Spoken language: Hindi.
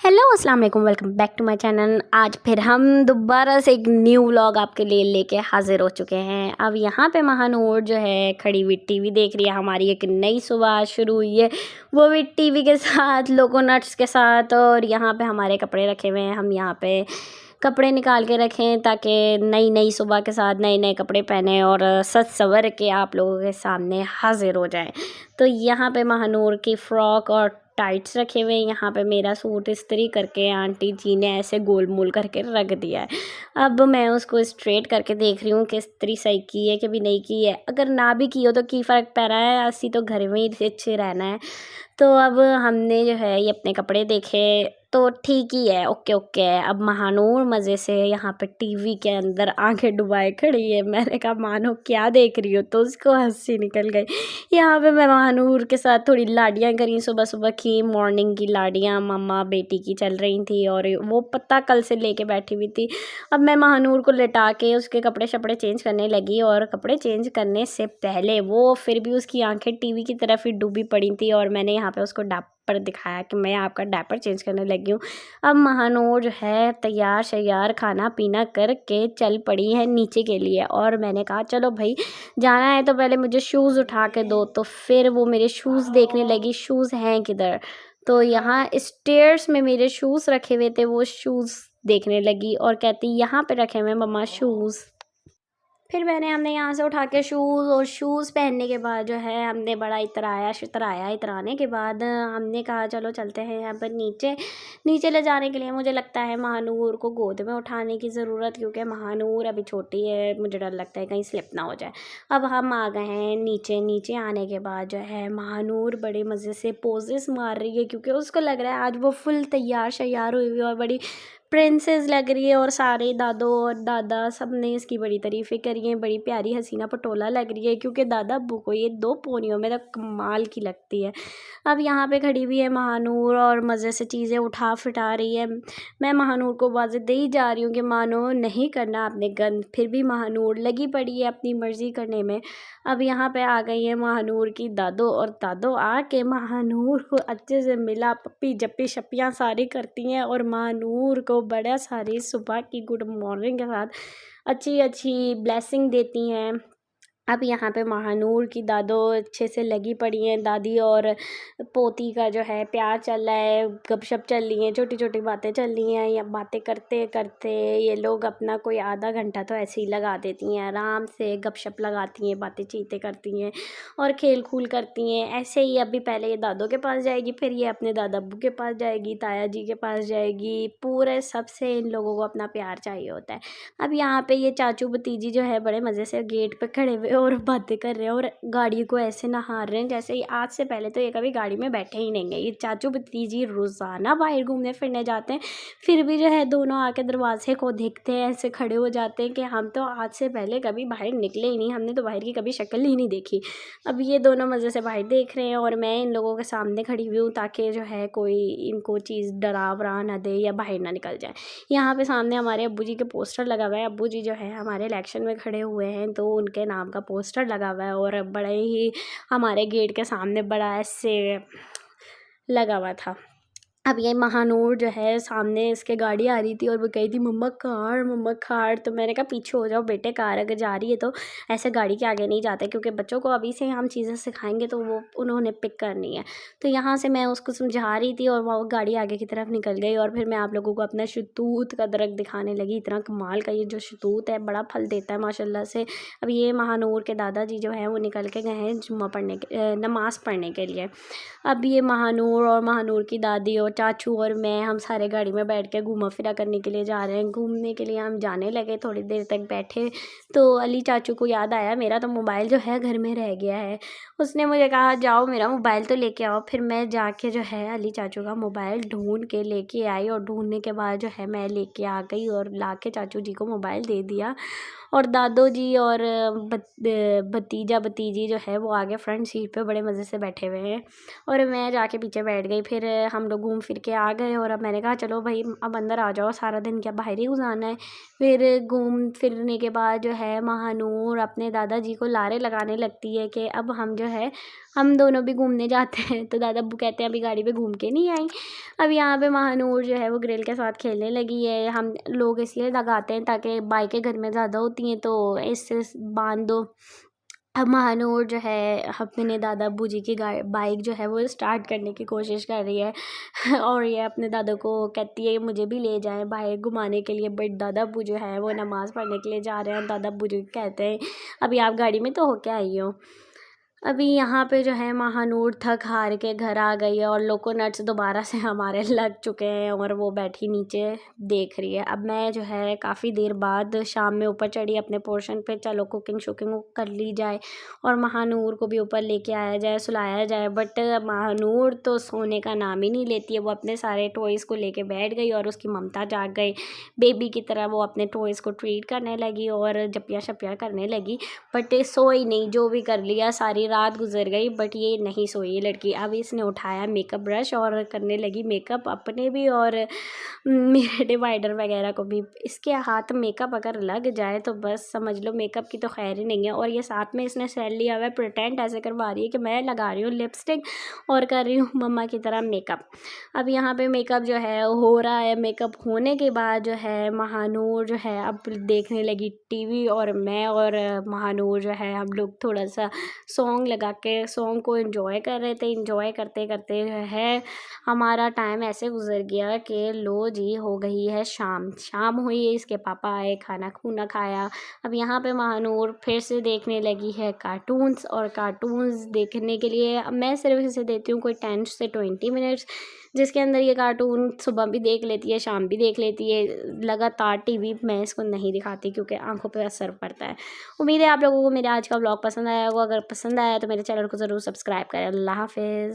हेलो अस्सलाम वालेकुम, welcome back to my channel. आज फिर हम दोबारा से एक न्यू व्लॉग आपके लिए लेके हाजिर हो चुके हैं। अब यहाँ पे महानूर जो है खड़ी हुई टीवी देख रही है। हमारी एक नई सुबह शुरू हुई है, वो भी टीवी के साथ, लोकोनट्स के साथ। और यहाँ पे हमारे कपड़े रखे हुए हैं, हम यहाँ पे कपड़े निकाल के रखें ताकि नई नई सुबह के साथ नए नए कपड़े पहने और सज सवर के आप लोगों के सामने हाजिर हो जाएं। तो यहाँ पे महानूर की फ़्रॉक और टाइट्स रखे हुए हैं। यहाँ पे मेरा सूट इस्त्री करके आंटी जी ने ऐसे गोल मोल करके रख दिया है। अब मैं उसको स्ट्रेट करके देख रही हूँ कि इस्त्री सही की है कि भी नहीं की है। अगर ना भी की हो तो की फ़र्क पड़ रहा है, असी तो घर में ही अच्छे रहना है। तो अब हमने जो है ये अपने कपड़े देखे तो ठीक ही है, ओके ओके है। अब महानूर मज़े से यहाँ पे टीवी के अंदर आंखें डुबाए खड़ी है। मैंने कहा मानो क्या देख रही हो, तो उसको हंसी निकल गई। यहाँ पे मैं महानूर के साथ थोड़ी लाडियाँ करी, सुबह सुबह की मॉर्निंग की लाडियाँ मम्मा बेटी की चल रही थी और वो पत्ता कल से लेके बैठी हुई थी। अब मैं महानूर को लेटा के उसके कपड़े शपड़े चेंज करने लगी और कपड़े चेंज करने से पहले वो फिर भी उसकी आंखें टीवी की तरफ ही डूबी पड़ी थी और मैंने यहाँ पे उसको डायपर दिखाया कि मैं आपका डायपर चेंज करने लगी हूँ। अब महानूर जो है तैयार शैयार खाना पीना करके चल पड़ी है नीचे के लिए। और मैंने कहा चलो भाई जाना है तो पहले मुझे शूज़ उठा के दो। तो फिर वो मेरे शूज़ देखने लगी, शूज़ हैं किधर। तो यहाँ स्टेयर्स में मेरे शूज़ रखे हुए थे, वो शूज़ देखने लगी और कहती यहाँ पे रखे हुए मम्मा शूज़। फिर हमने यहाँ से उठा के शूज़ और शूज़ पहनने के बाद जो है हमने बड़ा इतराया शितराया। इतराने के बाद हमने कहा चलो चलते हैं यहाँ पर नीचे। नीचे ले जाने के लिए मुझे लगता है महानूर को गोद में उठाने की ज़रूरत, क्योंकि महानूर अभी छोटी है, मुझे डर लगता है कहीं स्लिप ना हो जाए। अब हम आ गए हैं नीचे। नीचे आने के बाद जो है महानूर बड़े मज़े से पोजेस मार रही है, क्योंकि उसको लग रहा है आज वो फुल तैयार शैयार हुई हुई और बड़ी प्रिंसेस लग रही है। और सारे दादो और दादा सब ने इसकी बड़ी तारीफ़ें करी हैं, बड़ी प्यारी हसीना पटोला लग रही है, क्योंकि दादा अब्बू को ये 2 पोनियों में तो कमाल की लगती है। अब यहाँ पे खड़ी हुई है महानूर और मज़े से चीज़ें उठा फिटा रही है। मैं महानूर को आवाज़ें दे ही जा रही हूँ कि मानो नहीं करना आपने गंद, फिर भी महानूर लगी पड़ी है अपनी मर्ज़ी करने में। अब यहाँ पे आ गई है महानूर की दादो और दादो आके महानूर को अच्छे से मिला पप्पी जप्पी शप्पियाँ सारी करती हैं और महानूर को बड़ा सारी सुबह की गुड मॉर्निंग के साथ अच्छी अच्छी ब्लेसिंग देती हैं। अब यहाँ पे महानूर की दादो अच्छे से लगी पड़ी हैं। दादी और पोती का जो है प्यार चल रहा है, गपशप चल रही हैं, छोटी छोटी बातें चल रही हैं। या बातें करते करते ये लोग अपना कोई आधा घंटा तो ऐसे ही लगा देती हैं, आराम से गपशप लगाती हैं, बातें चीतें करती हैं और खेल खूल करती हैं। ऐसे ही अभी पहले ये दादों के पास जाएगी, फिर ये अपने दादा अब्बू के पास जाएगी, ताया जी के पास जाएगी। पूरे सबसे इन लोगों को अपना प्यार चाहिए होता है। अब यहाँ पे ये चाचू भतीजी जो है बड़े मज़े से गेट पे खड़े हुए और बातें कर रहे हैं और गाड़ी को ऐसे नहार रहे हैं जैसे ही आज से पहले तो ये कभी गाड़ी में बैठे ही नहीं है। ये चाचू भतीजी रोज़ाना बाहर घूमने फिरने जाते हैं, फिर भी जो है दोनों आके दरवाजे को देखते हैं, ऐसे खड़े हो जाते हैं कि हम तो आज से पहले कभी बाहर निकले ही नहीं, हमने तो बाहर की कभी शक्ल ही नहीं देखी। अब ये दोनों मज़े से बाहर देख रहे हैं और मैं इन लोगों के सामने खड़ी हुई हूँ ताकि जो है कोई इनको चीज़ डरा वरा ना दे या बाहर ना निकल जाए। यहाँ पे सामने हमारे अब्बू जी के पोस्टर लगा हुआ है। अब्बू जी जो है हमारे इलेक्शन में खड़े हुए हैं, तो उनके नाम का पोस्टर लगा हुआ है और बड़े ही हमारे गेट के सामने बड़ा ऐसे लगा हुआ था। अब ये महानूर जो है सामने इसके गाड़ी आ रही थी और वो कही थी मम्मा कार। तो मैंने कहा पीछे हो जाओ बेटे, कार अगर जा रही है तो ऐसे गाड़ी के आगे नहीं जाते, क्योंकि बच्चों को अभी से हम चीज़ें सिखाएंगे तो वो उन्होंने पिक करनी है। तो यहाँ से मैं उसको समझा रही थी और वो गाड़ी आगे की तरफ निकल गई और फिर मैं आप लोगों को अपना शतूत का दरख्त दिखाने लगी। इतना कमाल का ये जो शतूत है बड़ा फल देता है माशाल्लाह से। अब ये महानूर के दादाजी जो है वो निकल के गए हैं जुम्मा पढ़ने के नमाज़ पढ़ने के लिए। अब ये महानूर और महानूर की दादी और चाचू और मैं हम सारे गाड़ी में बैठ के घूमा फिरा करने के लिए जा रहे हैं। घूमने के लिए हम जाने लगे, थोड़ी देर तक बैठे तो अली चाचू को याद आया मेरा तो मोबाइल जो है घर में रह गया है। उसने मुझे कहा जाओ मेरा मोबाइल तो लेके आओ। फिर मैं जाके जो है अली चाचू का मोबाइल ढूंढ के लेके आई और ढूंढने के बाद जो है मैं लेके आ गई और ला के चाचू जी को मोबाइल दे दिया। और दादो जी और भतीजा भतीजी जो है वो आगे फ्रंट सीट पे बड़े मज़े से बैठे हुए हैं और मैं जाके पीछे बैठ गई। फिर हम लोग घूम फिर के आ गए और अब मैंने कहा चलो भाई अब अंदर आ जाओ, सारा दिन क्या बाहर ही गुजारना है। फिर घूम फिरने के बाद जो है महानूर अपने दादाजी को लारे लगाने लगती है कि अब हम जो है हम दोनों भी घूमने जाते हैं। तो दादा अब्बू कहते हैं अभी गाड़ी पे घूम के नहीं आई। अब यहाँ पे महानूर जो है वो ग्रिल के साथ खेलने लगी है। हम लोग इसलिए लगाते हैं ताकि बाइकें घर में ज़्यादा होती हैं तो इससे बांध दो। अब महानूर जो है अपने दादा अब्बू जी की बाइक जो है वो स्टार्ट करने की कोशिश कर रही है और ये अपने दादा को कहती है मुझे भी ले जाएं बाहर घुमाने के लिए, बट दादा अब्बू जो है वो नमाज़ पढ़ने के लिए जा रहे हैं। दादा अब्बू जी कहते हैं अभी आप गाड़ी में तो होके आई हो। अभी यहाँ पे जो है महानूर थक हार के घर आ गई है और लोकोनट्स दोबारा से हमारे लग चुके हैं और वो बैठी नीचे देख रही है। अब मैं जो है काफ़ी देर बाद शाम में ऊपर चढ़ी अपने पोर्शन पे, चलो कुकिंग शुकिंग कर ली जाए और महानूर को भी ऊपर लेके आया जाए, सुलाया जाए। बट महानूर तो सोने का नाम ही नहीं लेती है। वो अपने सारे टॉयज़ को लेके बैठ गई और उसकी ममता जाग गई। बेबी की तरह वो अपने टॉयज़ को ट्रीट करने लगी और जपिया शपिया करने लगी, बट सोई नहीं। जो भी कर लिया, सारी रात गुजर गई बट ये नहीं सोई ये लड़की। अब इसने उठाया मेकअप ब्रश और करने लगी मेकअप अपने भी और मेरे डिवाइडर वगैरह को भी। इसके हाथ मेकअप अगर लग जाए तो बस समझ लो मेकअप की तो खैर ही नहीं है। और ये साथ में इसने सेल लिया हुआ है, प्रिटेंड ऐसे करवा रही है कि मैं लगा रही हूँ लिपस्टिक और कर रही हूँ मम्मा की तरह मेकअप। अब यहाँ पे मेकअप जो है हो रहा है। मेकअप होने के बाद जो है महानूर जो है अब देखने लगी टीवी और मैं और महानूर जो है हम लोग थोड़ा सा सॉन्ग लगा के सॉन्ग को एंजॉय कर रहे थे। एंजॉय करते करते जो है हमारा टाइम ऐसे गुजर गया कि लो जी हो गई है शाम। शाम हुई है, इसके पापा आए, खाना खूना खाया। अब यहाँ पे महानूर फिर से देखने लगी है कार्टून्स और कार्टून्स देखने के लिए अब मैं सिर्फ इसे देती हूँ कोई 10 से 20 मिनट्स, जिसके अंदर ये कार्टून सुबह भी देख लेती है, शाम भी देख लेती है। लगातार टीवी मैं इसको नहीं दिखाती क्योंकि आंखों पे असर पड़ता है। उम्मीद है आप लोगों को मेरा आज का व्लॉग पसंद आया होगा। अगर पसंद आया तो मेरे चैनल को ज़रूर सब्सक्राइब करें। अल्लाह हाफ़िज़।